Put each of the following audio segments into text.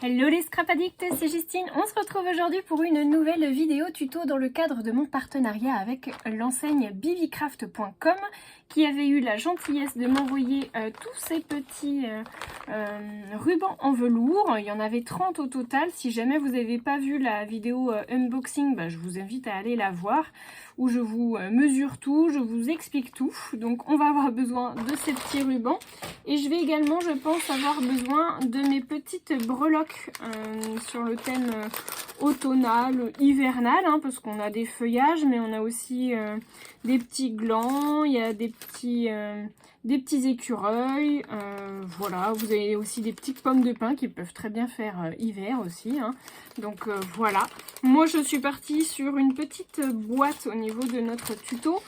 Hello les scrap addicts, c'est Justine. On se retrouve aujourd'hui pour une nouvelle vidéo tuto dans le cadre de mon partenariat avec l'enseigne bibicraft.com qui avait eu la gentillesse de m'envoyer tous ces petits rubans en velours. Il y en avait 30 au total. Si jamais vous n'avez pas vu la vidéo unboxing, je vous invite à aller la voir où je vous mesure tout, je vous explique tout. Donc on va avoir besoin de ces petits rubans et je vais également, je pense, avoir besoin de mes petites breloques sur le thème automnal, hivernal, parce qu'on a des feuillages, mais on a aussi des petits glands, il y a des petits écureuils, voilà, vous avez aussi des petites pommes de pin qui peuvent très bien faire hiver aussi, donc voilà. Moi je suis partie sur une petite boîte au niveau de notre tuto,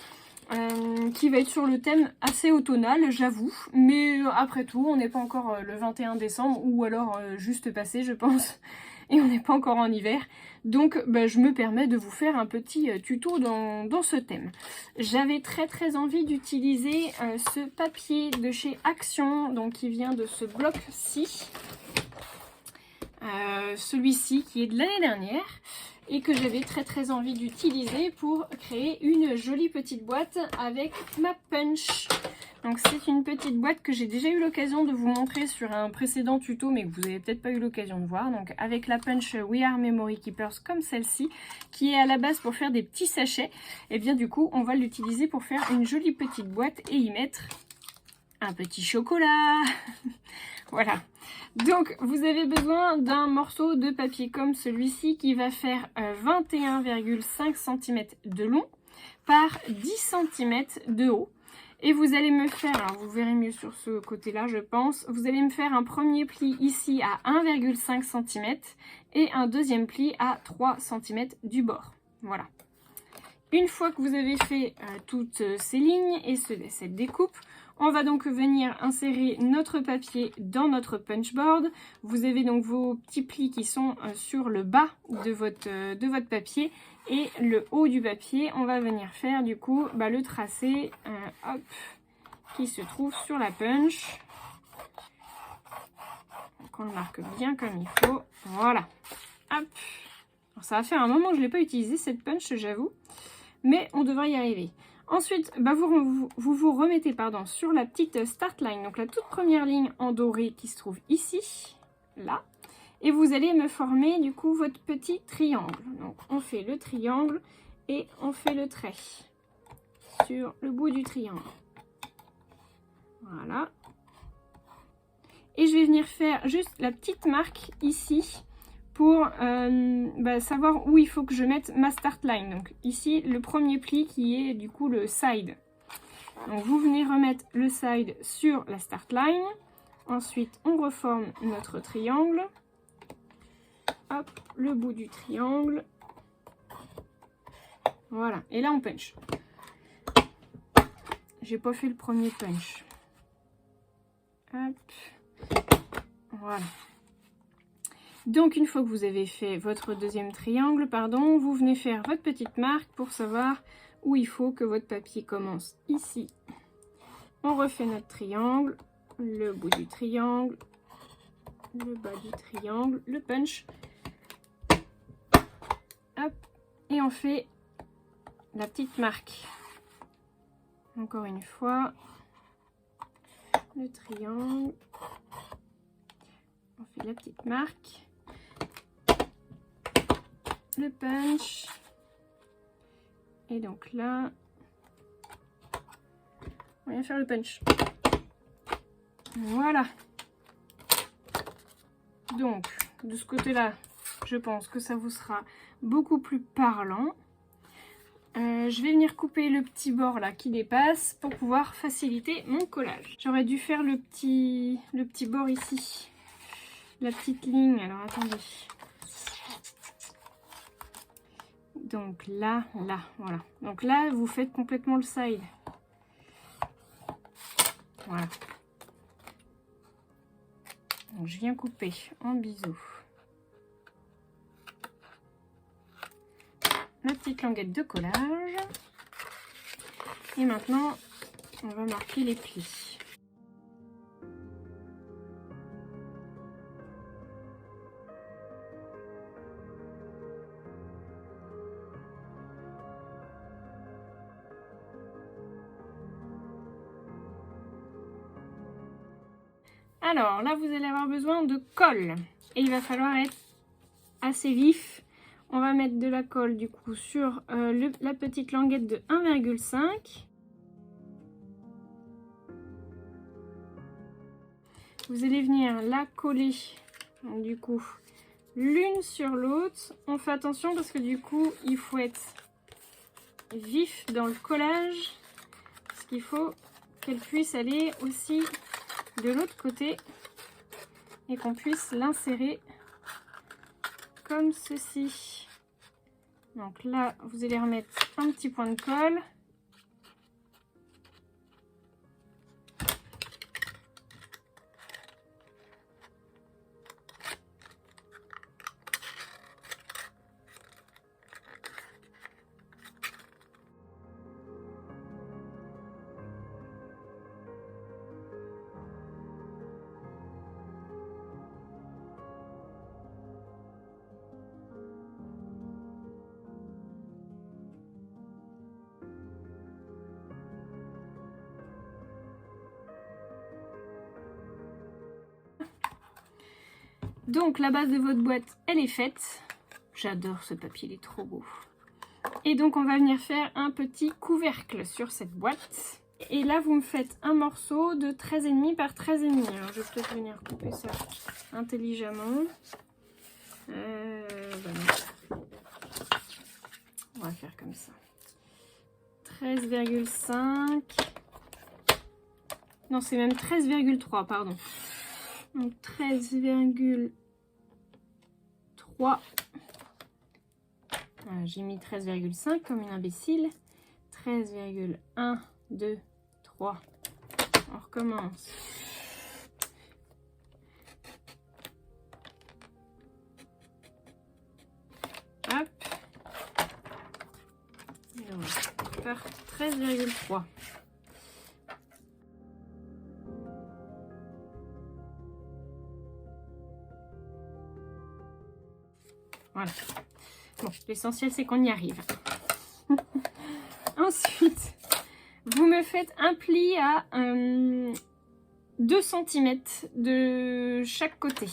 qui va être sur le thème assez automnal, j'avoue, mais après tout, on n'est pas encore le 21 décembre, ou alors juste passé, je pense, et on n'est pas encore en hiver, donc je me permets de vous faire un petit tuto dans ce thème. J'avais très envie d'utiliser ce papier de chez Action, donc qui vient de ce bloc-ci, celui-ci qui est de l'année dernière, et que j'avais très envie d'utiliser pour créer une jolie petite boîte avec ma punch. Donc c'est une petite boîte que j'ai déjà eu l'occasion de vous montrer sur un précédent tuto, mais que vous n'avez peut-être pas eu l'occasion de voir. Donc avec la punch We Are Memory Keepers comme celle-ci, qui est à la base pour faire des petits sachets, et bien du coup on va l'utiliser pour faire une jolie petite boîte et y mettre un petit chocolat. Voilà. Donc vous avez besoin d'un morceau de papier comme celui-ci qui va faire 21,5 cm de long par 10 cm de haut. Et vous allez me faire, alors vous verrez mieux sur ce côté-là je pense, vous allez me faire un premier pli ici à 1,5 cm et un deuxième pli à 3 cm du bord. Voilà. Une fois que vous avez fait toutes ces lignes et cette découpe, on va donc venir insérer notre papier dans notre punchboard. Vous avez donc vos petits plis qui sont sur le bas de votre papier et le haut du papier, on va venir faire du coup le tracé hop, qui se trouve sur la punch. Donc on le marque bien comme il faut. Voilà. Hop. Alors, ça va faire un moment que je ne l'ai pas utilisé cette punch, j'avoue. Mais on devrait y arriver. Ensuite, vous remettez sur la petite start line, donc la toute première ligne en doré qui se trouve ici, là. Et vous allez me former du coup votre petit triangle. Donc on fait le triangle et on fait le trait sur le bout du triangle. Voilà. Et je vais venir faire juste la petite marque ici pour savoir où il faut que je mette ma start line. Donc ici, le premier pli qui est du coup le side. Donc vous venez remettre le side sur la start line. Ensuite, on reforme notre triangle. Hop, le bout du triangle. Voilà, et là on punch. J'ai pas fait le premier punch. Hop, voilà. Donc une fois que vous avez fait votre deuxième triangle, vous venez faire votre petite marque pour savoir où il faut que votre papier commence ici. On refait notre triangle, le bout du triangle, le bas du triangle, le punch. Hop, et on fait la petite marque. Encore une fois, le triangle, on fait la petite marque, le punch, et donc là, on vient faire le punch. Voilà. Donc, de ce côté-là, je pense que ça vous sera beaucoup plus parlant. Je vais venir couper le petit bord là qui dépasse pour pouvoir faciliter mon collage. J'aurais dû faire le petit bord ici, la petite ligne. Alors attendez. Donc là, voilà. Donc là, vous faites complètement le side. Voilà. Donc je viens couper en biseau ma petite languette de collage. Et maintenant, on va marquer les plis. Alors là, vous allez avoir besoin de colle. Et il va falloir être assez vif. On va mettre de la colle du coup sur la petite languette de 1,5. Vous allez venir la coller. Donc, du coup, l'une sur l'autre. On fait attention parce que du coup, il faut être vif dans le collage. Parce qu'il faut qu'elle puisse aller aussi de l'autre côté. Et qu'on puisse l'insérer comme ceci. Donc là, vous allez remettre un petit point de colle. Donc la base de votre boîte, elle est faite. J'adore ce papier, il est trop beau. Et donc on va venir faire un petit couvercle sur cette boîte. Et là vous me faites un morceau de 13,5 par 13,5. Alors je vais peut-être venir couper ça intelligemment. Voilà. On va faire comme ça. 13,5. Non, c'est même 13,3, pardon. Donc 13,3. J'ai mis 13,5 comme une imbécile. 13,1, 2, 3. On recommence. Hop. Et on va faire 13,3. Voilà. Bon, l'essentiel c'est qu'on y arrive. Ensuite, vous me faites un pli à 2 cm de chaque côté.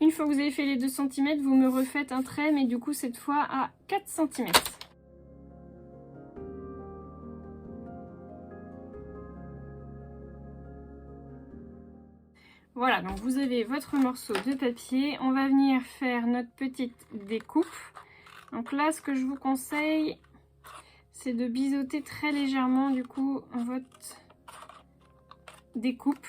Une fois que vous avez fait les 2 cm, vous me refaites un trait, mais du coup cette fois à 4 cm. Voilà, donc vous avez votre morceau de papier. On va venir faire notre petite découpe. Donc là, ce que je vous conseille, c'est de biseauter très légèrement du coup votre découpe.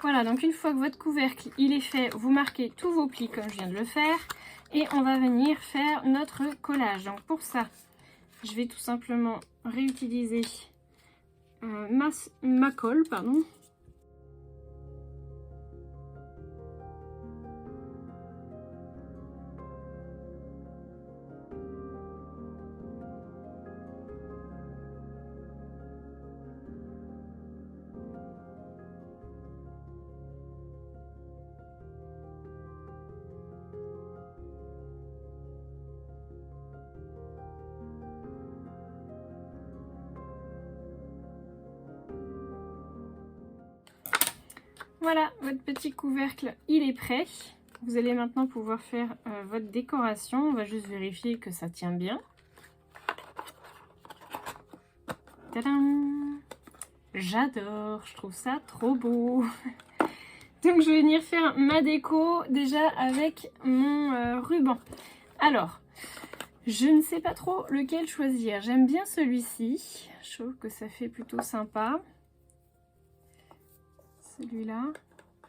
Voilà, donc une fois que votre couvercle il est fait, vous marquez tous vos plis comme je viens de le faire. Et on va venir faire notre collage. Donc pour ça, je vais tout simplement réutiliser ma colle, pardon. Voilà, votre petit couvercle, il est prêt. Vous allez maintenant pouvoir faire votre décoration. On va juste vérifier que ça tient bien. Tadam! J'adore, je trouve ça trop beau. Donc je vais venir faire ma déco déjà avec mon ruban. Alors, je ne sais pas trop lequel choisir. J'aime bien celui-ci. Je trouve que ça fait plutôt sympa. Celui-là,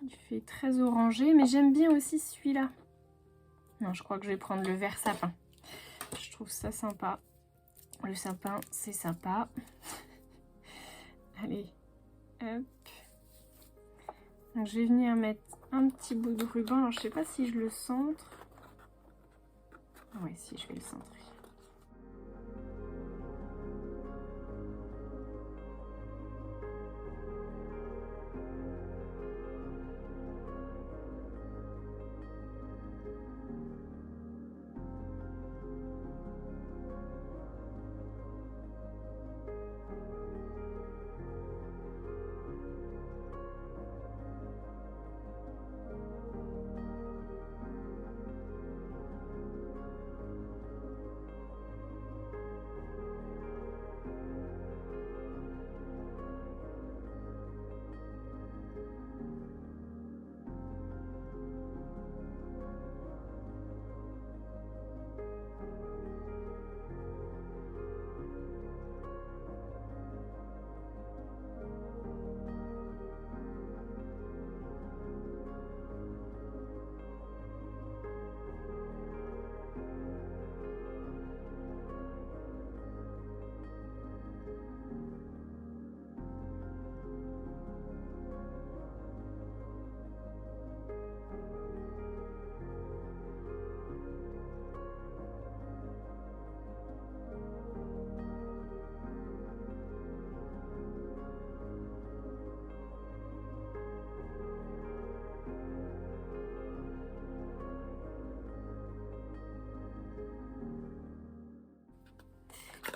il fait très orangé, mais j'aime bien aussi celui-là. Non, je crois que je vais prendre le vert sapin. Je trouve ça sympa. Le sapin, c'est sympa. Allez, hop. Donc je vais venir mettre un petit bout de ruban. Alors je sais pas si je le centre. Oui, si, je vais le centrer.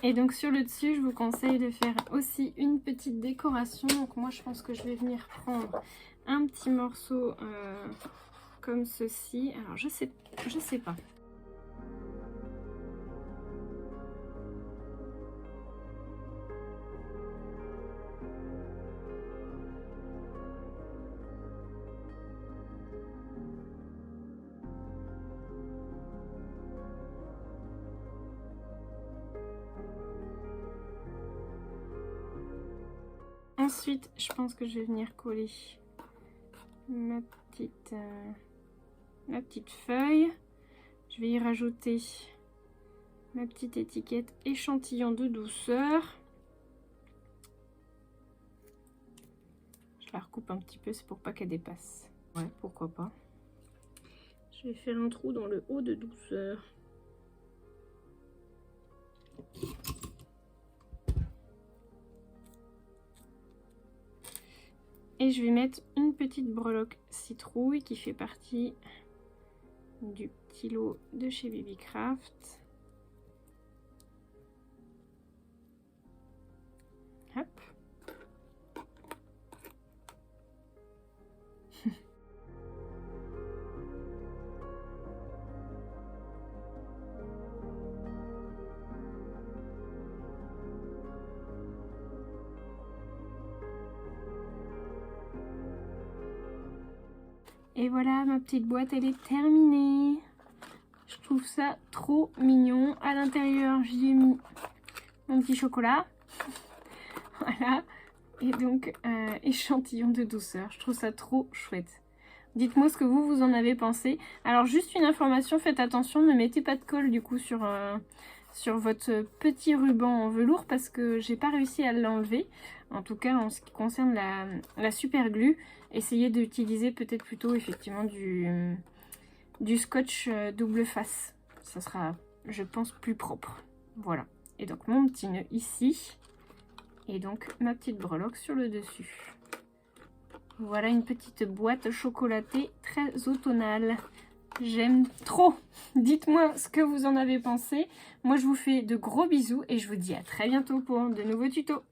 Et donc sur le dessus, je vous conseille de faire aussi une petite décoration. Donc moi je pense que je vais venir prendre un petit morceau comme ceci. Alors je sais pas. Ensuite, je pense que je vais venir coller ma petite feuille. Je vais y rajouter ma petite étiquette échantillon de douceur. Je la recoupe un petit peu, c'est pour pas qu'elle dépasse. Ouais, pourquoi pas. Je vais faire un trou dans le haut de douceur. Et je vais mettre une petite breloque citrouille qui fait partie du petit lot de chez Babycraft. Hop. Et voilà, ma petite boîte, elle est terminée. Je trouve ça trop mignon. À l'intérieur, j'y ai mis mon petit chocolat. Voilà. Et donc, échantillon de douceur. Je trouve ça trop chouette. Dites-moi ce que vous en avez pensé. Alors, juste une information, faites attention, ne mettez pas de colle du coup sur votre petit ruban en velours parce que j'ai pas réussi à l'enlever. En tout cas, en ce qui concerne la super glue, essayez d'utiliser peut-être plutôt effectivement du scotch double face. Ça sera, je pense, plus propre. Voilà. Et donc mon petit nœud ici. Et donc ma petite breloque sur le dessus. Voilà une petite boîte chocolatée très automnale. J'aime trop. Dites-moi ce que vous en avez pensé. Moi, je vous fais de gros bisous et je vous dis à très bientôt pour de nouveaux tutos.